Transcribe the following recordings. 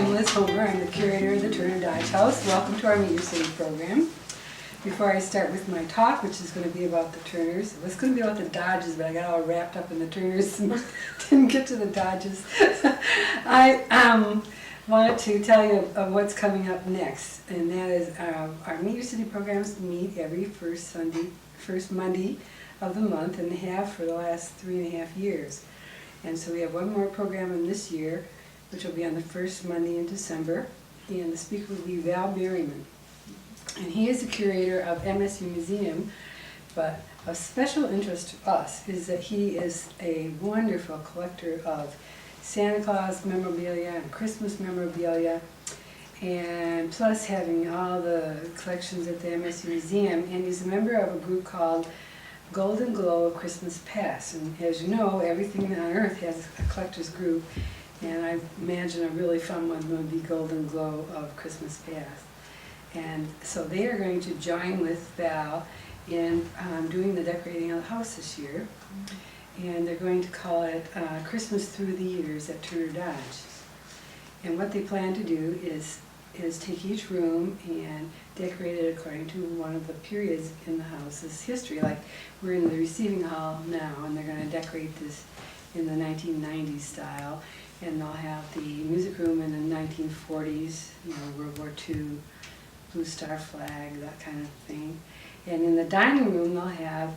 I'm Liz Homer. I'm the curator of the Turner Dodge House. Welcome to our Meet Your City program. Before I start with my talk, which is going to be about the Turners, it was going to be about the Dodges, but I got all wrapped up in the Turners and didn't get to the Dodges. I wanted to tell you of what's coming up next, and that is our Meet Your City programs meet every first Monday of the month, and they have for the last 3.5 years. And so we have one more program in this year, which will be on the first Monday in December, and the speaker will be Val Berryman. And he is the curator of MSU Museum, but of special interest to us is that he is a wonderful collector of Santa Claus memorabilia and Christmas memorabilia, and plus having all the collections at the MSU Museum, and he's a member of a group called Golden Glow of Christmas Past. And as you know, everything on earth has a collector's group, and I imagine a really fun one would be Golden Glow of Christmas Past. And so they are going to join with Val in doing the decorating of the house this year. And they're going to call it Christmas Through the Years at Turner Dodge. And what they plan to do is take each room and decorate it according to one of the periods in the house's history. Like we're in the receiving hall now, and they're going to decorate this in the 1990s style. And they'll have the music room in the 1940s, World War II, Blue Star flag, that kind of thing. And in the dining room, they'll have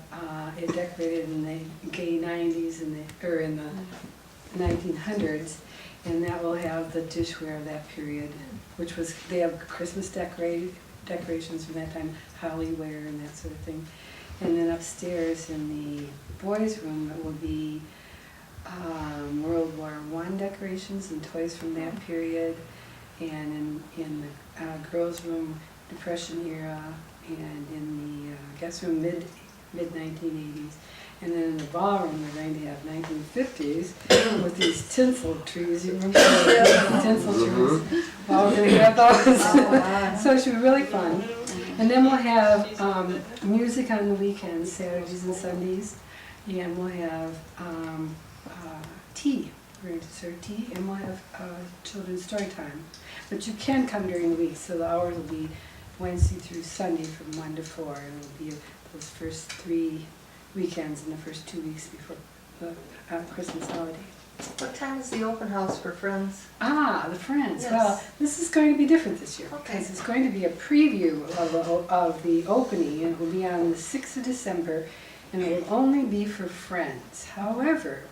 it decorated in the gay 90s or in the 1900s, and that will have the dishware of that period, which was, they have Christmas decorations from that time, holly ware and that sort of thing. And then upstairs in the boys' room, it will be World War I decorations and toys from that period, and in the girls' room, Depression era, and in the guest room, mid-1980s. And then in the ballroom, we're going to have 1950s with these tinsel trees. You remember the tinsel trees? Well, we're going to have those. So it should be really fun. And then we'll have music on the weekends, Saturdays and Sundays, and we'll have tea. We're going to serve tea, and we'll have children's story time. But you can come during the week, so the hours will be Wednesday through Sunday from 1 to 4, and it'll be those first 3 weekends in the first 2 weeks before the Christmas holiday. What time is the open house for Friends? The Friends. Yes. Well, this is going to be different this year, Okay. because it's going to be a preview of the opening, and it will be on the 6th of December, and it will only be for friends. However,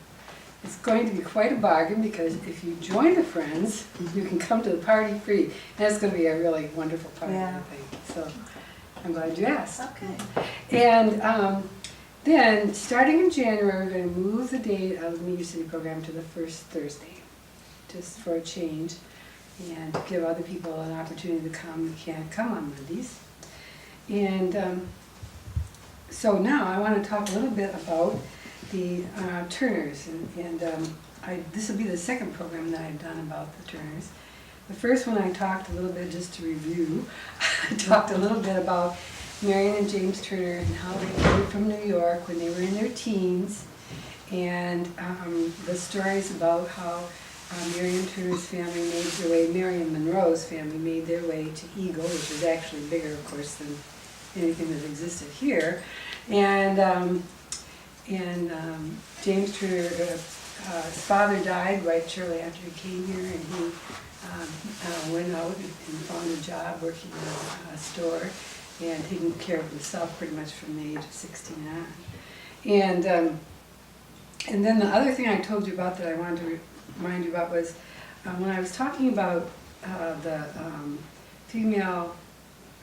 it's going to be quite a bargain, because if you join the Friends, you can come to the party free. And it's going to be a really wonderful party, I think. So I'm glad you asked. Okay. And then, starting in January, we're going to move the date of the Meet Your City program to the first Thursday, just for a change, and give other people an opportunity to come who can't come on Mondays. And so now I want to talk a little bit about the Turners, and this will be the second program that I've done about the Turners. The first one I talked a little bit, just to review, I talked a little bit about Marion and James Turner and how they came from New York when they were in their teens, and the stories about how Marion Turner's family made their way, Marion Monroe's family made their way to Eagle, which is actually bigger, of course, than anything that existed here. And James Turner, his father died right shortly after he came here, and he went out and found a job working in a store and taking care of himself pretty much from the age of 16 on. And then the other thing I told you about that I wanted to remind you about was when I was talking about the Female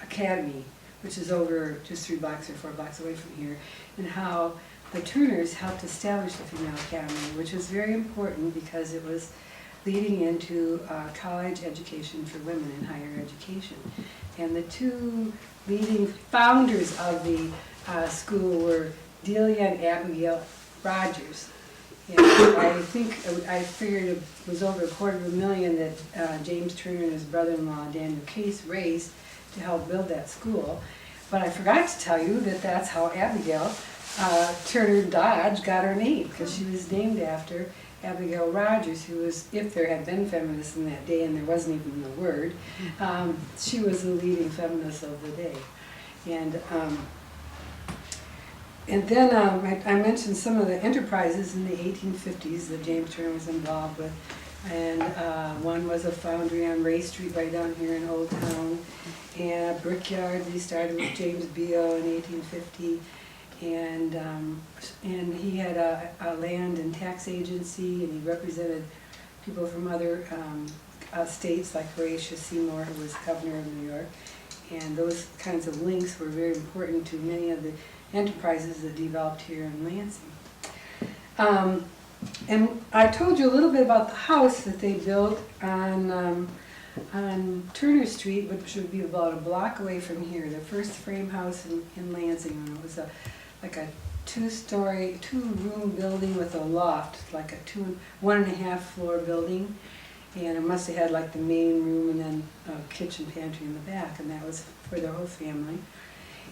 Academy, which is over just 3 blocks or 4 blocks away from here, and how the Turners helped establish the Female Academy, which was very important because it was leading into college education for women in higher education. And the 2 leading founders of the school were Delia and Abigail Rogers. And I figured it was over $250,000 that James Turner and his brother-in-law Daniel Case raised to help build that school. But I forgot to tell you that that's how Abigail Turner Dodge got her name because she was named after Abigail Rogers, who was, if there had been feminists in that day, and there wasn't even the word, she was the leading feminist of the day. And then I mentioned some of the enterprises in the 1850s that James Turner was involved with. And one was a foundry on Ray Street right down here in Old Town, and a brickyard that he started with James Beale in 1850. And he had a land and tax agency, and he represented people from other states like Horatio Seymour, who was governor of New York. And those kinds of links were very important to many of the enterprises that developed here in Lansing. And I told you a little bit about the house that they built on Turner Street, which would be about a block away from here, the first frame house in Lansing. And it was like a two-room building with a loft, like a 1.5 floor building. And it must have had like the main room and then a kitchen pantry in the back, and that was for their whole family.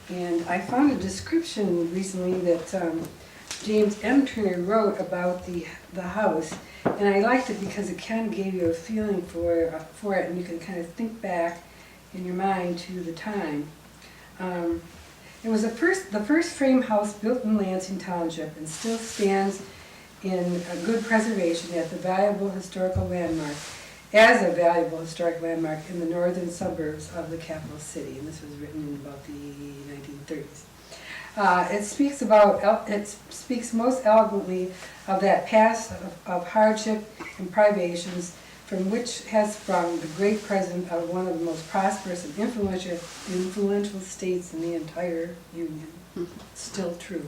And I found a description recently that James M. Turner wrote about the house, and I liked it because it kind of gave you a feeling for it, and you can kind of think back in your mind to the time. It was the first frame house built in Lansing Township and still stands in good preservation as a valuable historical landmark in the northern suburbs of the capital city. And this was written in about the 1930s. It speaks most eloquently of that past of hardship and privations from which has sprung the great present of one of the most prosperous and influential states in the entire Union. Still true.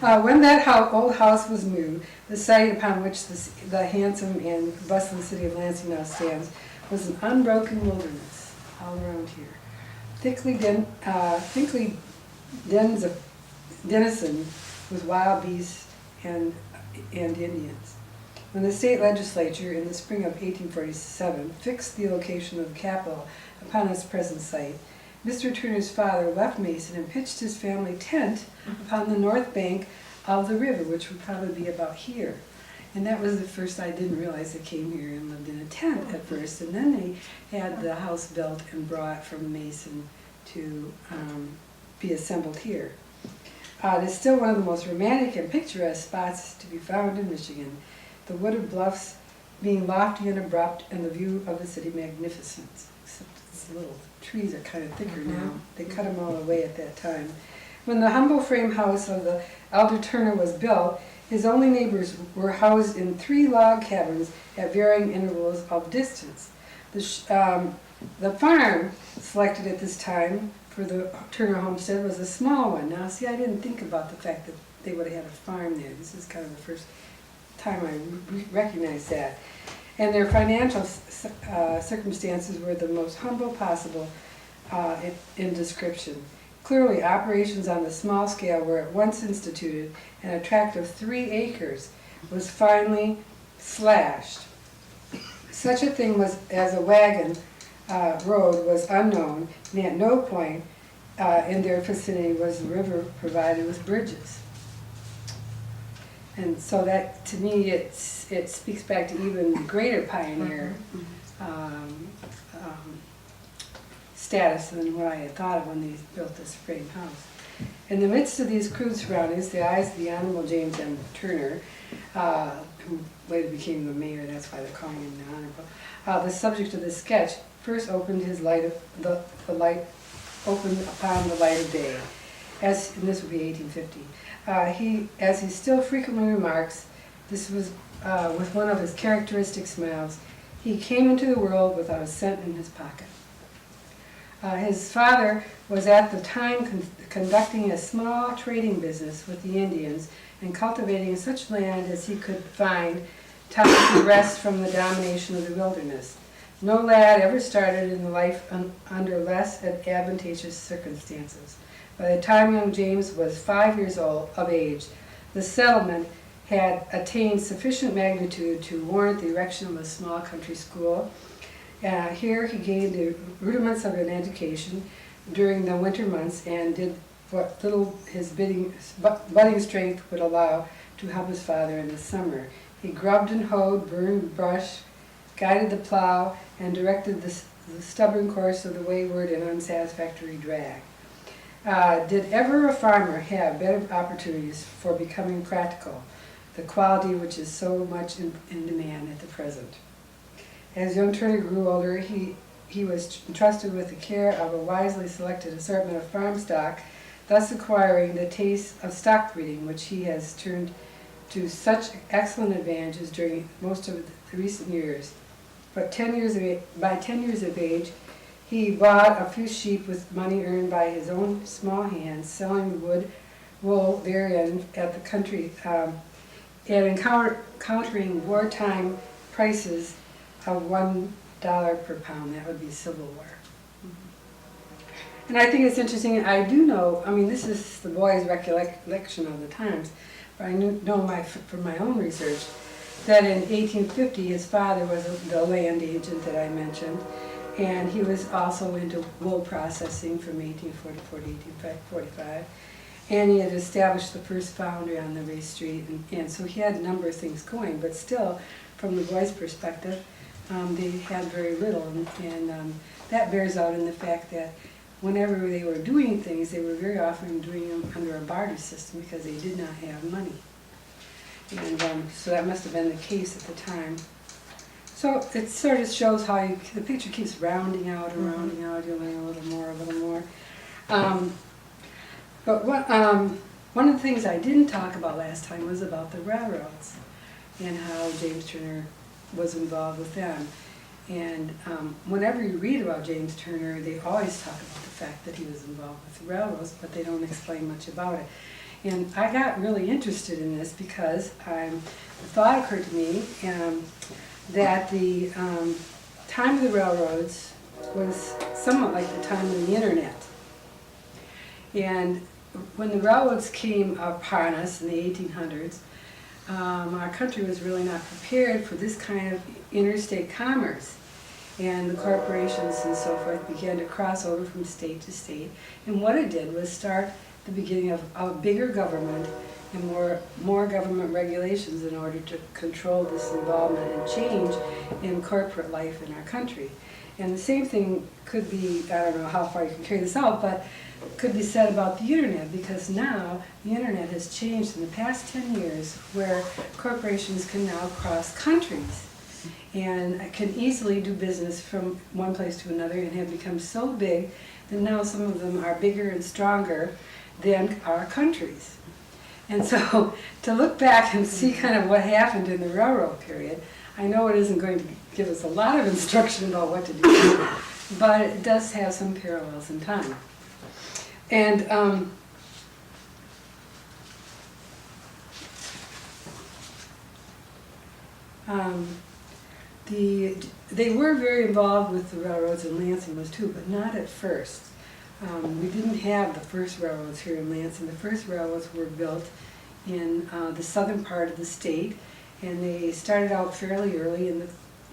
When that old house was moved, the site upon which the handsome and bustling city of Lansing now stands was an unbroken wilderness all around here. Thickly denizen with wild beasts and Indians. When the state legislature in the spring of 1847 fixed the location of the Capitol upon its present site, Mr. Turner's father left Mason and pitched his family tent upon the north bank of the river, which would probably be about here. And that was the first, I didn't realize they came here and lived in a tent at first, and then they had the house built and brought from Mason to be assembled here. It is still one of the most romantic and picturesque spots to be found in Michigan, the wooded bluffs being lofty and abrupt, and the view of the city magnificent. Except its little trees are kind of thicker now. They cut them all away at that time. When the humble frame house of the elder Turner was built, his only neighbors were housed in 3 log cabins at varying intervals of distance. The farm selected at this time for the Turner homestead was a small one. Now, see, I didn't think about the fact that they would have had a farm there. This is kind of the first time I recognized that. And their financial circumstances were the most humble possible in description. Clearly, operations on the small scale were at once instituted, and a tract of 3 acres was finally slashed. Such a thing as a wagon road was unknown, and at no point in their vicinity was the river provided with bridges. And so that, to me, it speaks back to even greater pioneer status than what I had thought of when they built this frame house. In the midst of these crude surroundings, the eyes of the Honorable James M. Turner, who later became the mayor, that's why they're calling him the Honorable, the subject of this sketch first opened his light the light opened upon the light of day, and this would be 1850. As he still frequently remarks, this was with one of his characteristic smiles, he came into the world without a cent in his pocket. His father was at the time conducting a small trading business with the Indians and cultivating such land as he could find time to rest from the domination of the wilderness. No lad ever started in life under less advantageous circumstances. By the time young James was 5 years of age, the settlement had attained sufficient magnitude to warrant the erection of a small country school. Here he gained the rudiments of an education during the winter months and did what little his budding strength would allow to help his father in the summer. He grubbed and hoed, burned brush, guided the plow, and directed the stubborn course of the wayward and unsatisfactory drag. Did ever a farmer have better opportunities for becoming practical, the quality which is so much in demand at the present? As young Turner grew older, he was entrusted with the care of a wisely selected assortment of farm stock, thus acquiring the taste of stock breeding, which he has turned to such excellent advantages during most of the recent years. But by 10 years of age, he bought a few sheep with money earned by his own small hands, selling wood, wool therein at the country, and encountering wartime prices of $1 per pound. That would be Civil War. And I think it's interesting. I do know, I mean, this is the boy's recollection of the times, but I know from my own research that in 1850 his father was the land agent that I mentioned, and he was also into wool processing from 1844 to 1845, and he had established the first foundry on the Ray Street, and so he had a number of things going, but still, from the boy's perspective, they had very little, and that bears out in the fact that whenever they were doing things, they were very often doing them under a barter system because they did not have money. And so that must have been the case at the time. So it sort of shows how the picture keeps rounding out and rounding out. You learn a little more, a little more. But one of the things I didn't talk about last time was about the railroads and how James Turner was involved with them. And whenever you read about James Turner, they always talk about the fact that he was involved with the railroads, but they don't explain much about it. And I got really interested in this because the thought occurred to me that the time of the railroads was somewhat like the time of the internet. And when the railroads came upon us in the 1800s, our country was really not prepared for this kind of interstate commerce. And the corporations and so forth began to cross over from state to state. And what it did was start the beginning of a bigger government and more government regulations in order to control this involvement and change in corporate life in our country. And the same thing could be, I don't know how far you can carry this out, but could be said about the internet, because now the internet has changed in the past 10 years where corporations can now cross countries and can easily do business from one place to another and have become so big that now some of them are bigger and stronger than our countries. And so to look back and see kind of what happened in the railroad period, I know it isn't going to give us a lot of instruction about what to do, but it does have some parallels in time. And they were very involved with the railroads, and Lansing was too, but not at first. We didn't have the first railroads here in Lansing. The first railroads were built in the southern part of the state, and they started out fairly early in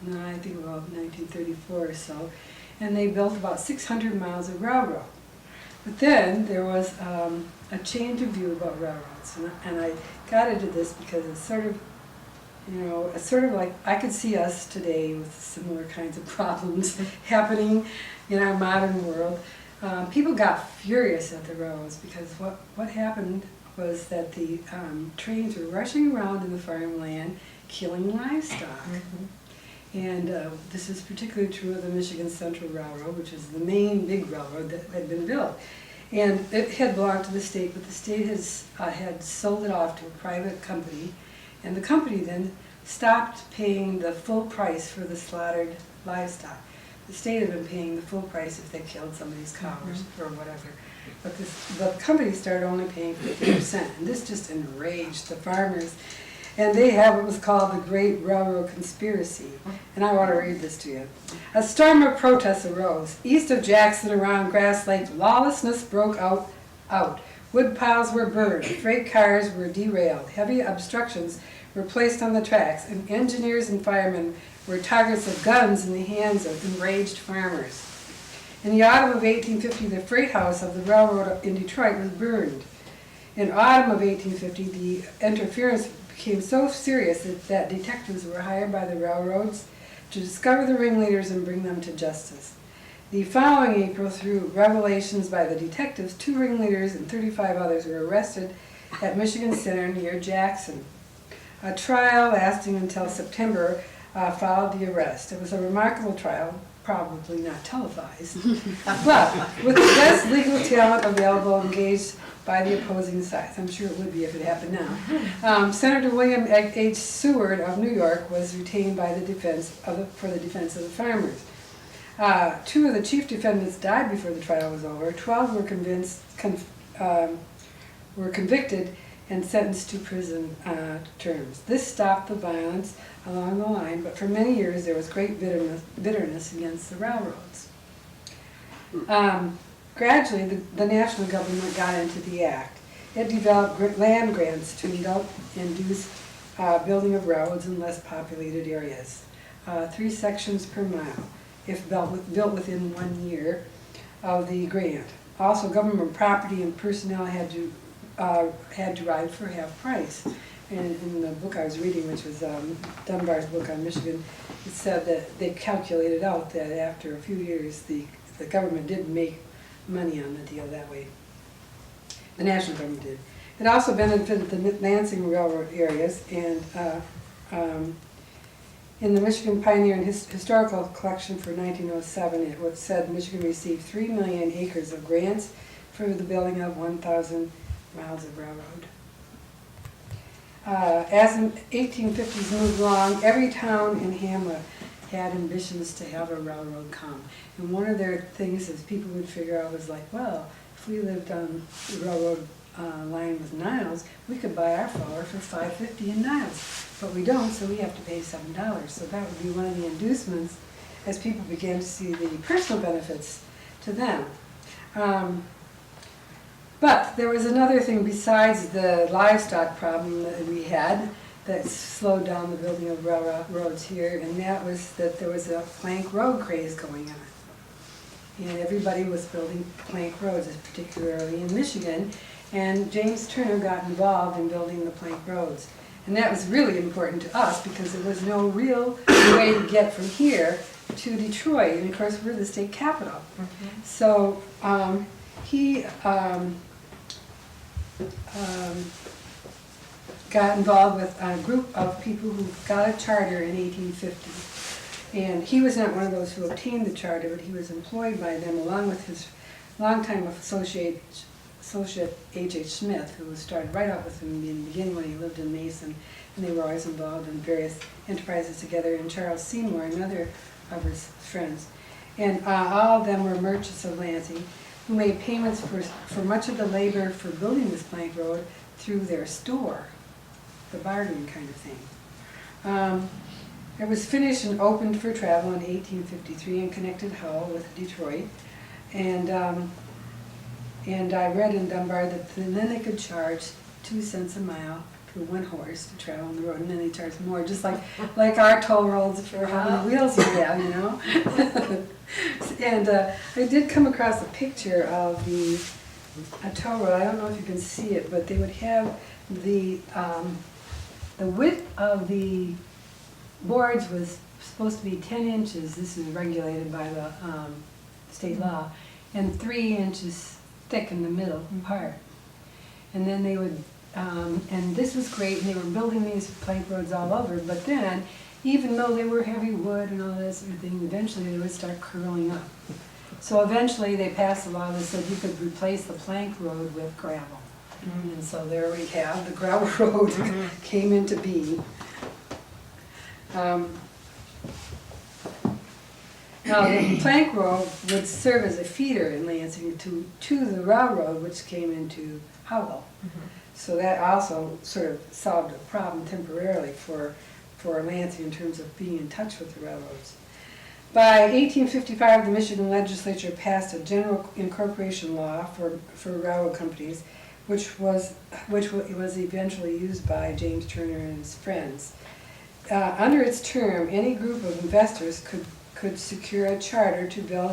I think about 1934 or so, and they built about 600 miles of railroad. But then there was a change of view about railroads, and I got into this because it's sort of, it's sort of like I could see us today with similar kinds of problems happening in our modern world. People got furious at the railroads because what happened was that the trains were rushing around in the farmland, killing livestock. And this is particularly true of the Michigan Central Railroad, which is the main big railroad that had been built. And it had belonged to the state, but the state had sold it off to a private company, and the company then stopped paying the full price for the slaughtered livestock. The state had been paying the full price if they killed somebody's cows or whatever. But the company started only paying 50%, and this just enraged the farmers. And they have what was called the Great Railroad Conspiracy. And I want to read this to you. A storm of protests arose. East of Jackson, around Grass Lake, lawlessness broke out. Wood piles were burned. Freight cars were derailed. Heavy obstructions were placed on the tracks, and engineers and firemen were targets of guns in the hands of enraged farmers. In the autumn of 1850, the freight house of the railroad in Detroit was burned. In autumn of 1850, the interference became so serious that detectives were hired by the railroads to discover the ringleaders and bring them to justice. The following April, through revelations by the detectives, 2 ringleaders and 35 others were arrested at Michigan Center near Jackson. A trial lasting until September followed the arrest. It was a remarkable trial, probably not televised, but with the best legal talent available engaged by the opposing sides. I'm sure it would be if it happened now. Senator William H. Seward of New York was retained by the defense for the defense of the farmers. 2 of the chief defendants died before the trial was over. 12 were convicted and sentenced to prison terms. This stopped the violence along the line, but for many years there was great bitterness against the railroads. Gradually, the national government got into the act. It developed land grants to induce building of railroads in less populated areas. 3 sections per mile, if built within 1 year of the grant. Also, government property and personnel had to ride for half price. And in the book I was reading, which was Dunbar's book on Michigan, it said that they calculated out that after a few years, the government did make money on the deal that way. The national government did. It also benefited the Lansing railroad areas, and in the Michigan Pioneer and Historical Collection for 1907, it was said Michigan received 3 million acres of grants for the building of 1,000 miles of railroad. As the 1850s moved along, every town and hamlet had ambitions to have a railroad come. And one of their things is people would figure out was like, well, if we lived on the railroad line with Niles, we could buy our flour for $5.50 in Niles. But we don't, so we have to pay $7. So that would be one of the inducements as people began to see the personal benefits to them. But there was another thing besides the livestock problem that we had that slowed down the building of railroads here, and that was that there was a plank road craze going on. And everybody was building plank roads, particularly in Michigan, and James Turner got involved in building the plank roads. And that was really important to us because there was no real way to get from here to Detroit, and of course we're the state capital. Mm-hmm. So he got involved with a group of people who got a charter in 1850. And he was not one of those who obtained the charter, but he was employed by them along with his longtime associate H.H. Smith, who started right out with him in the beginning when he lived in Mason, and they were always involved in various enterprises together, and Charles Seymour, another of his friends. And all of them were merchants of Lansing, who made payments for much of the labor for building this plank road through their store, the bartering kind of thing. It was finished and opened for travel in 1853 and connected Hull with Detroit. And I read in Dunbar that then they could charge 2 cents a mile for 1 horse to travel on the road, and then they charge more, just like our toll roads for how many wheels you have, you know. And I did come across a picture of a toll road. I don't know if you can see it, but they would have the width of the boards was supposed to be 10 inches. This is regulated by the state law, and 3 inches thick in the middle part. And then they would, and this was great, and they were building these plank roads all over, but then, even though they were heavy wood and all this sort of thing, eventually they would start curling up. So eventually they passed a law that said you could replace the plank road with gravel. Mm-hmm. And so there we have, the gravel road came into being. Now the plank road would serve as a feeder in Lansing to the railroad, which came into Howell. Mm-hmm. So that also sort of solved a problem temporarily for Lansing in terms of being in touch with the railroads. By 1855, the Michigan legislature passed a general incorporation law for railroad companies, which was eventually used by James Turner and his friends. Under its term, any group of investors could secure a charter to build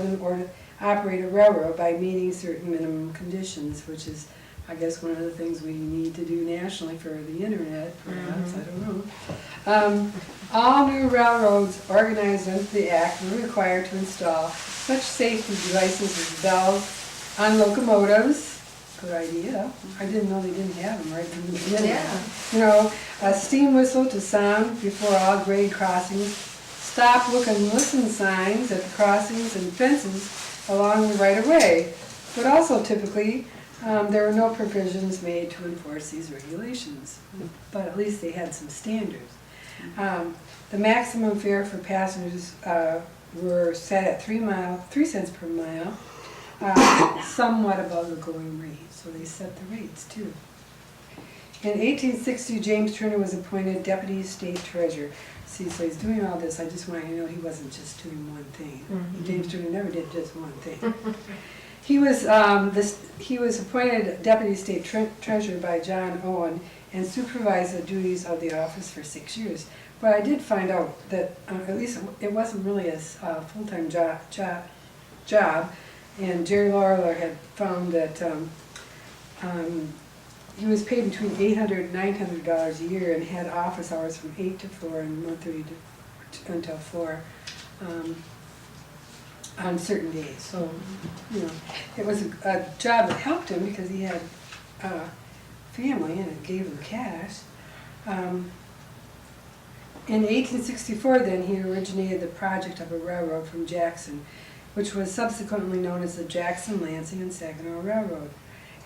operate a railroad by meeting certain minimum conditions, which is, I guess, one of the things we need to do nationally for the internet, perhaps, I don't know. All new railroads organized under the Act were required to install such safety devices as bells on locomotives. Good idea. I didn't know they didn't have them right from the beginning. Yeah. You know, a steam whistle to sound before all grade crossings, stop, look, and listen signs at the crossings and fences along the right-of-way. But also typically, there were no provisions made to enforce these regulations, but at least they had some standards. The maximum fare for passengers were set at 3 cents per mile, somewhat above the going rate, so they set the rates too. In 1860, James Turner was appointed Deputy State Treasurer. See, so he's doing all this. I just want you to know he wasn't just doing one thing. James Turner never did just one thing. He was appointed Deputy State Treasurer by John Owen and supervised the duties of the office for 6 years. But I did find out that at least it wasn't really a full-time job, and Jerry Lawler had found that he was paid between $800 and $900 a year and had office hours from 8 to 4 and 1:30 until 4 on certain days. So, you know, it was a job that helped him because he had family and it gave him cash. In 1864, then, he originated the project of a railroad from Jackson, which was subsequently known as the Jackson, Lansing, and Saginaw Railroad,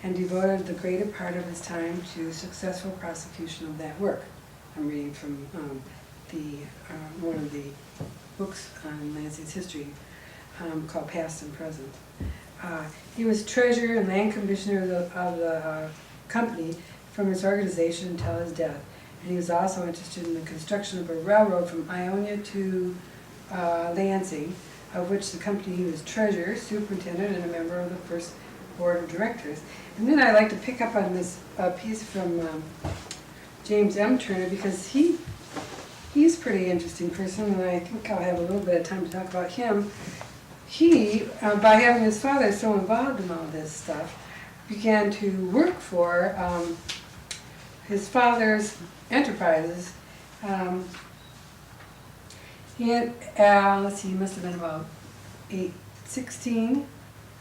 and devoted the greater part of his time to successful prosecution of that work. I'm reading from one of the books on Lansing's history called Past and Present. He was treasurer and land commissioner of the company from its organization until his death. And he was also interested in the construction of a railroad from Ionia to Lansing, of which the company he was treasurer, superintendent, and a member of the first board of directors. And then I'd like to pick up on this piece from James M. Turner, because he's a pretty interesting person, and I think I'll have a little bit of time to talk about him. He, by having his father so involved in all this stuff, began to work for his father's enterprises. He had, let's see, he must have been about 16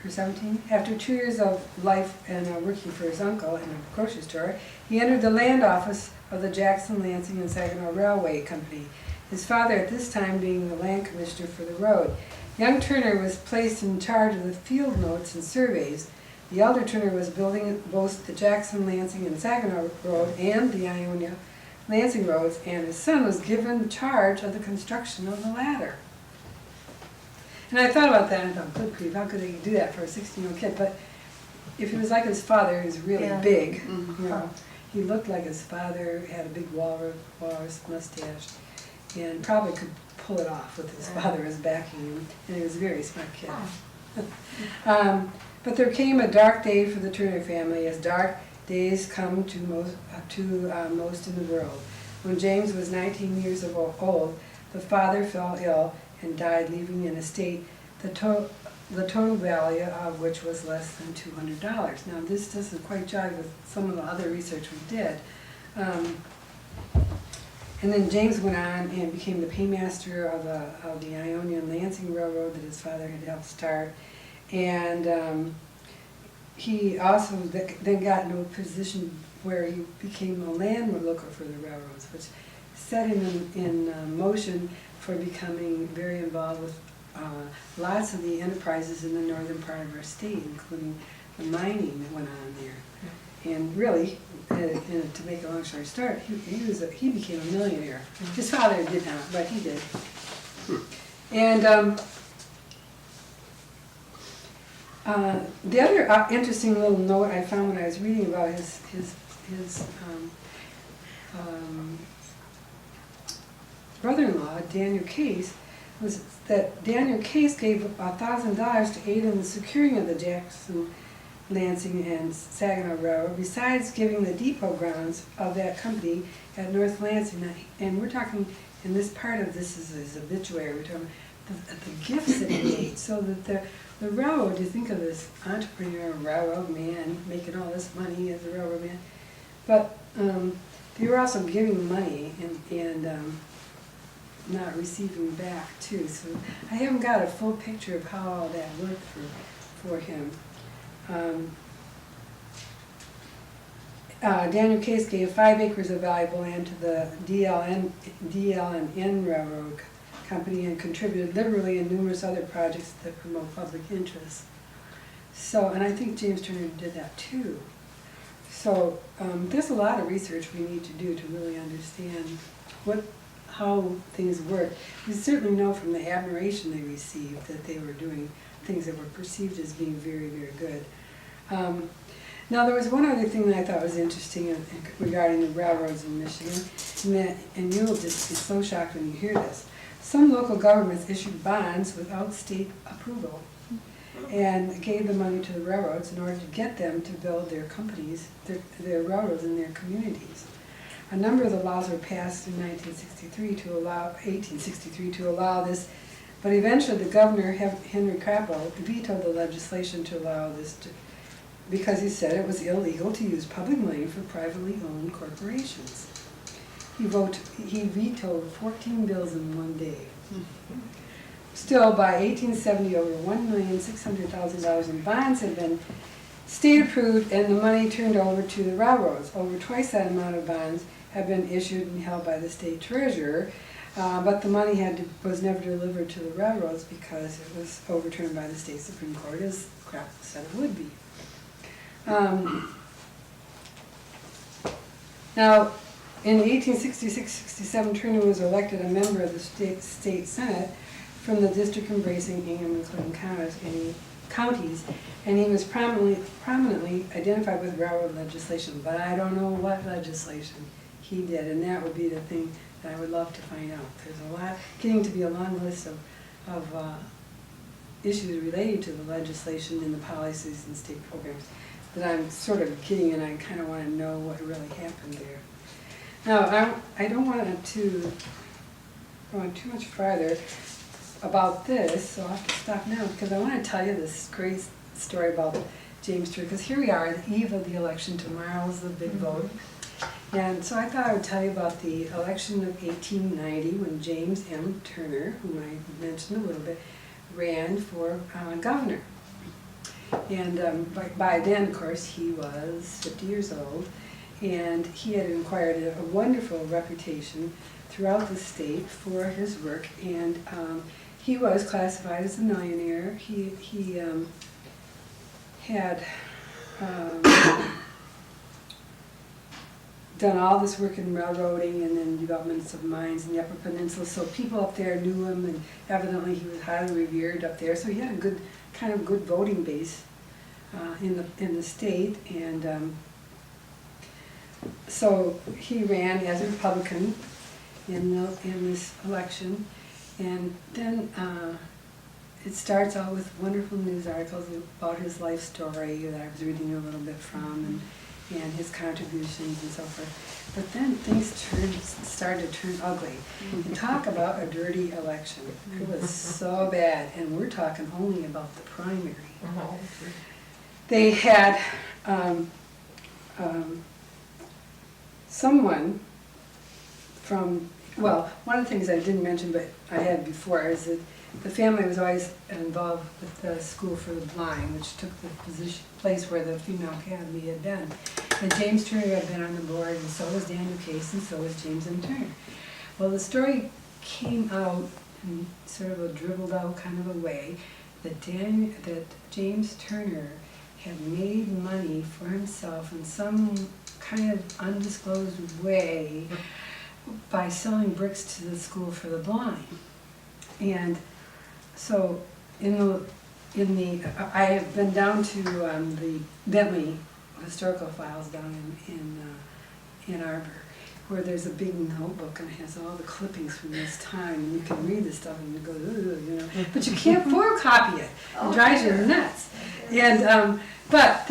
or 17. After 2 years of life and working for his uncle in a grocery store, he entered the land office of the Jackson, Lansing, and Saginaw Railway Company, his father at this time being the land commissioner for the road. Young Turner was placed in charge of the field notes and surveys. The elder Turner was building both the Jackson, Lansing, and Saginaw Road and the Ionia Lansing roads, and his son was given charge of the construction of the latter. And I thought about that and I thought, good grief, how could they do that for a 16-year-old kid? But if he was like his father, he was really big. You know, he looked like his father, had a big walrus mustache, and probably could pull it off with his father as backing him, and he was a very smart kid. But there came a dark day for the Turner family, as dark days come to most in the world. When James was 19 years old, the father fell ill and died, leaving an estate the total value of which was less than $200. Now this doesn't quite jive with some of the other research we did. And then James went on and became the paymaster of the Ionia and Lansing Railroad that his father had helped start. And he also then got into a position where he became a land looker for the railroads, which set him in motion for becoming very involved with lots of the enterprises in the northern part of our state, including the mining that went on there. And really, to make a long story short, he became a millionaire. His father did not, but he did. And the other interesting little note I found when I was reading about his brother-in-law, Daniel Case, was that Daniel Case gave $1,000 to aid in the securing of the Jackson, Lansing, and Saginaw Railroad, besides giving the depot grounds of that company at North Lansing. And we're talking, in this part of this is his obituary, we're talking the gifts that he made, so that the railroad, you think of this entrepreneur, railroad man, making all this money as a railroad man, but they were also giving money and not receiving back too. So I haven't got a full picture of how all that worked for him. Daniel Case gave 5 acres of valuable land to the DL&N Railroad Company and contributed liberally in numerous other projects that promote public interest. So, and I think James Turner did that too. So there's a lot of research we need to do to really understand how things work. We certainly know from the admiration they received that they were doing things that were perceived as being very, very good. Now there was one other thing that I thought was interesting regarding the railroads in Michigan, and you'll just be so shocked when you hear this. Some local governments issued bonds without state approval and gave the money to the railroads in order to get them to build their companies, their railroads in their communities. A number of the laws were passed in 1863 to allow this, but eventually the governor, Henry Crapo, vetoed the legislation to allow this because he said it was illegal to use public money for privately owned corporations. He vetoed 14 bills in one day. Still, by 1870, over $1,600,000 in bonds had been state approved and the money turned over to the railroads. Over twice that amount of bonds have been issued and held by the state treasurer, but the money was never delivered to the railroads because it was overturned by the state Supreme Court, as Crapo said it would be. Now, in 1866-67, Turner was elected a member of the state Senate from the district embracing Ingham and Clinton counties, and he was prominently identified with railroad legislation, but I don't know what legislation he did, and that would be the thing that I would love to find out. There's a lot, getting to be a long list of issues related to the legislation and the policies and state programs that I'm sort of getting, and I kind of want to know what really happened there. Now, I don't want to go on too much farther about this, so I'll have to stop now because I want to tell you this great story about James Turner, because here we are, the eve of the election. Tomorrow is the big vote. And so I thought I would tell you about the election of 1890 when James M. Turner, whom I mentioned a little bit, ran for governor. And by then, of course, he was 50 years old, and he had acquired a wonderful reputation throughout the state for his work, and he was classified as a millionaire. He had done all this work in railroading and then developments of mines in the Upper Peninsula, so people up there knew him, and evidently he was highly revered up there. So he had a good voting base in the state, and so he ran as a Republican in this election, and then it starts out with wonderful news articles about his life story that I was reading a little bit from, and his contributions and so forth. But then things started to turn ugly. And talk about a dirty election. It was so bad, and we're talking only about the primary. They had someone from, well, one of the things I didn't mention but I had before is that the family was always involved with the School for the Blind, which took the place where the Female Academy had been. And James Turner had been on the board, and so was Daniel Case, and so was James M. Turner. Well, the story came out in sort of a dribbled out kind of a way that James Turner had made money for himself in some kind of undisclosed way by selling bricks to the School for the Blind. And so I have been down to the Bentley historical files down in Ann Arbor, where there's a big notebook and it has all the clippings from this time, and you can read this stuff and you go, ooh, you know, but you can't photocopy it. It drives you nuts. And but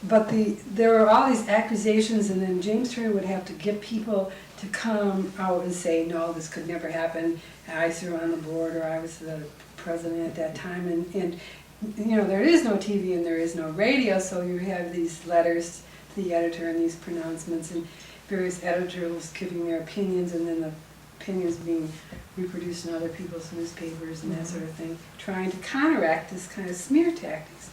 there were all these accusations, and then James Turner would have to get people to come out and say, no, this could never happen. I served on the board, or I was the president at that time, and you know, there is no TV and there is no radio, so you have these letters to the editor and these pronouncements, and various editors giving their opinions, and then the opinions being reproduced in other people's newspapers and that sort of thing, trying to counteract this kind of smear tactics.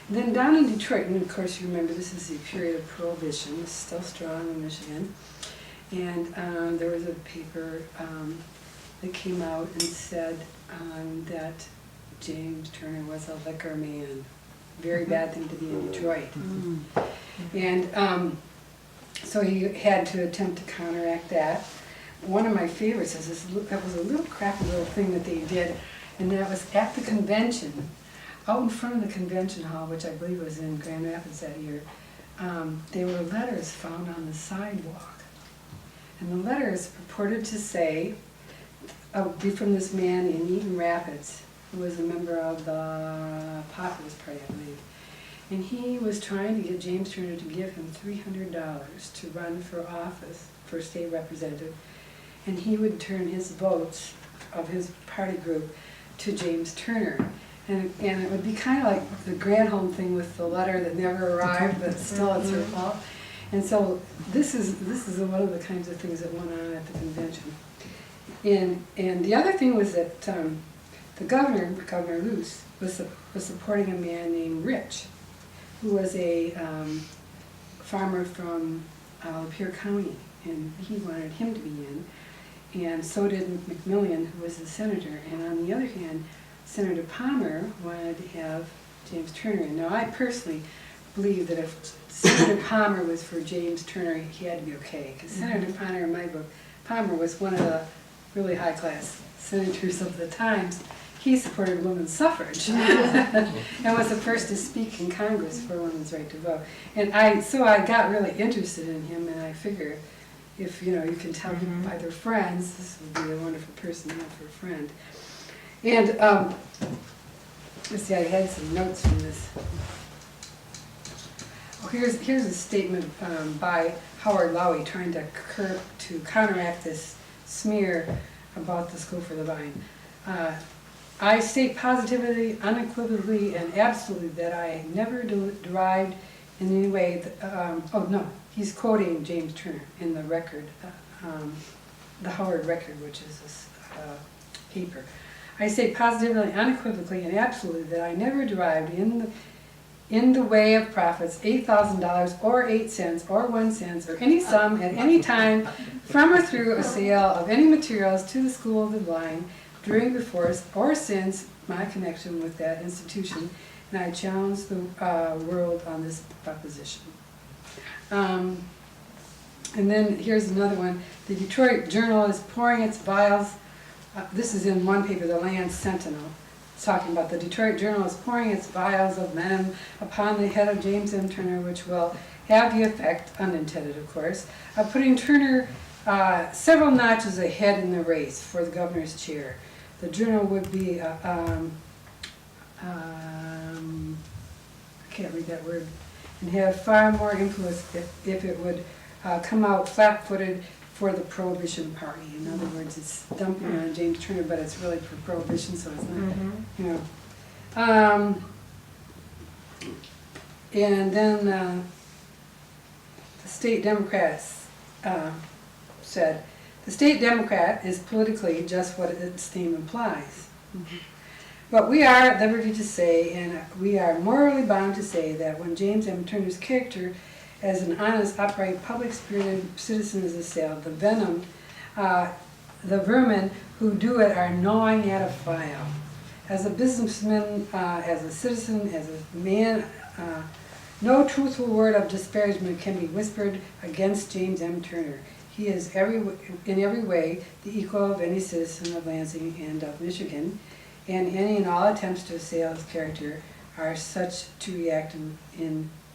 And then down in Detroit, and of course you remember this is the period of Prohibition, it's still strong in Michigan, and there was a paper that came out and said that James Turner was a liquor man. Very bad thing to be in Detroit. And so he had to attempt to counteract that. One of my favorites is this, that was a little crappy little thing that they did, and that was at the convention, out in front of the convention hall, which I believe was in Grand Rapids that year. There were letters found on the sidewalk. And the letters purported to say, be from this man in Eaton Rapids, who was a member of the Populist Party, I believe. And he was trying to get James Turner to give him $300 to run for office, for state representative, and he would turn his votes of his party group to James Turner. And it would be kind of like the Granholm thing with the letter that never arrived, but still it's her fault. And so this is one of the kinds of things that went on at the convention. And the other thing was that the governor, Governor Luce, was supporting a man named Rich, who was a farmer from Lapeer County, and he wanted him to be in, and so did McMillan, who was the senator. And on the other hand, Senator Palmer wanted to have James Turner in. Now, I personally believe that if Senator Palmer was for James Turner, he had to be okay, because Senator Palmer, in my book, Palmer was one of the really high-class senators of the times. He supported women's suffrage and was the first to speak in Congress for women's right to vote. And so I got really interested in him, and I figure if you can tell people by their friends, this would be a wonderful person to have for a friend. And let's see, I had some notes from this. Oh, here's a statement by Howard Lowy trying to counteract this smear about the School for the Blind. I state positively, unequivocally, and absolutely that I never derived in any way, he's quoting James Turner in the record, the Howard Record, which is this paper. I say positively, unequivocally, and absolutely that I never derived in the way of profits $8,000 or 8 cents or 1 cent or any sum at any time from or through a sale of any materials to the School of the Blind during, before, or since my connection with that institution, and I challenge the world on this proposition. And then here's another one. The Detroit Journal is pouring its vials, this is in one paper, the Land Sentinel. It's talking about the Detroit Journal is pouring its vials of venom upon the head of James M. Turner, which will have the effect, unintended of course, of putting Turner several notches ahead in the race for the governor's chair. The Journal would be, I can't read that word, and have far more influence if it would come out flat-footed for the Prohibition Party. In other words, it's dumping on James Turner, but it's really for Prohibition, so it's not, and then the State Democrats said, the State Democrat is politically just what its name implies. But we are at liberty to say, and we are morally bound to say, that when James M. Turner's character as an honest, upright, public-spirited citizen is assailed, the venom, the vermin who do it are gnawing at a file. As a businessman, as a citizen, as a man, no truthful word of disparagement can be whispered against James M. Turner. He is in every way the equal of any citizen of Lansing and of Michigan, and any and all attempts to assail his character are such to react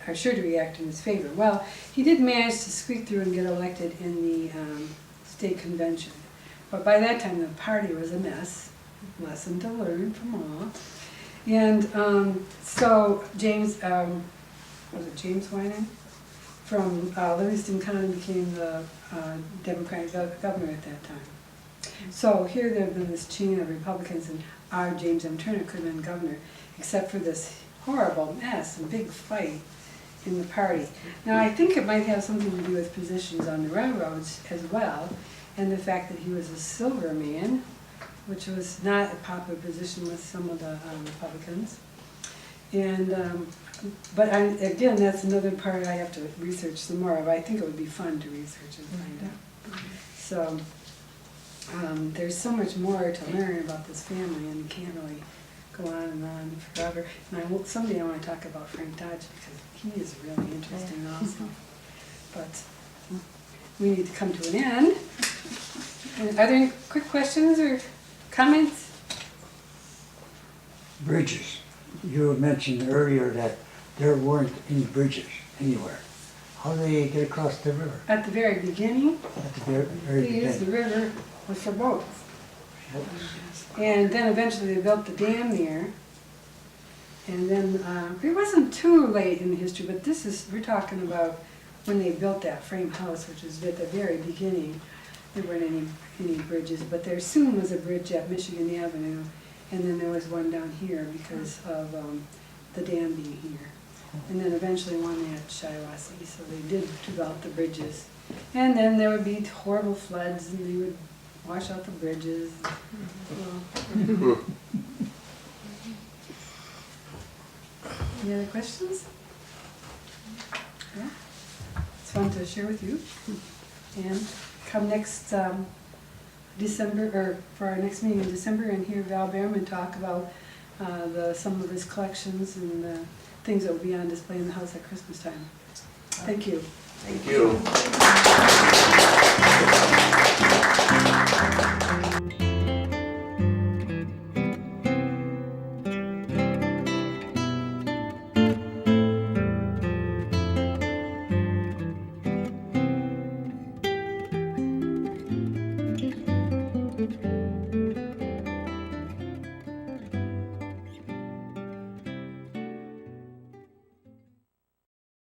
are sure to react in his favor. Well, he did manage to squeak through and get elected in the state convention, but by that time the party was a mess. Lesson to learn from all. And so James was it James Wyman? From Livingston County became the Democratic governor at that time. So here there have been this chain of Republicans, and our James M. Turner could have been governor, except for this horrible mess and big fight in the party. Now I think it might have something to do with positions on the railroads as well, and the fact that he was a silver man, which was not a popular position with some of the Republicans. And again, that's another part I have to research some more of. I think it would be fun to research and find out. So there's so much more to learn about this family, and you can't really go on forever. And someday I want to talk about Frank Dodge, because he is really interesting also. But we need to come to an end. And are there any quick questions or comments? Bridges. You mentioned earlier that there weren't any bridges anywhere. How did they get across the river? At the very beginning, At the very they used the beginning. river was for boats. And then eventually they built the dam there. And then, it wasn't too late in the history, but we're talking about when they built that frame house, which was at the very beginning. There weren't any bridges, but there soon was a bridge at Michigan Avenue, and then there was one down here because of the dam being here. And then eventually one at Shiawassee, so they did develop the bridges. And then there would be horrible floods, and they would wash out the bridges. Well, any other questions? Yeah. It's fun to share with you. And come next December, or for our next meeting in December, and hear Val Behrman talk about some of his collections and the things that will be on display in the house at Christmas time. Thank you. Thank you.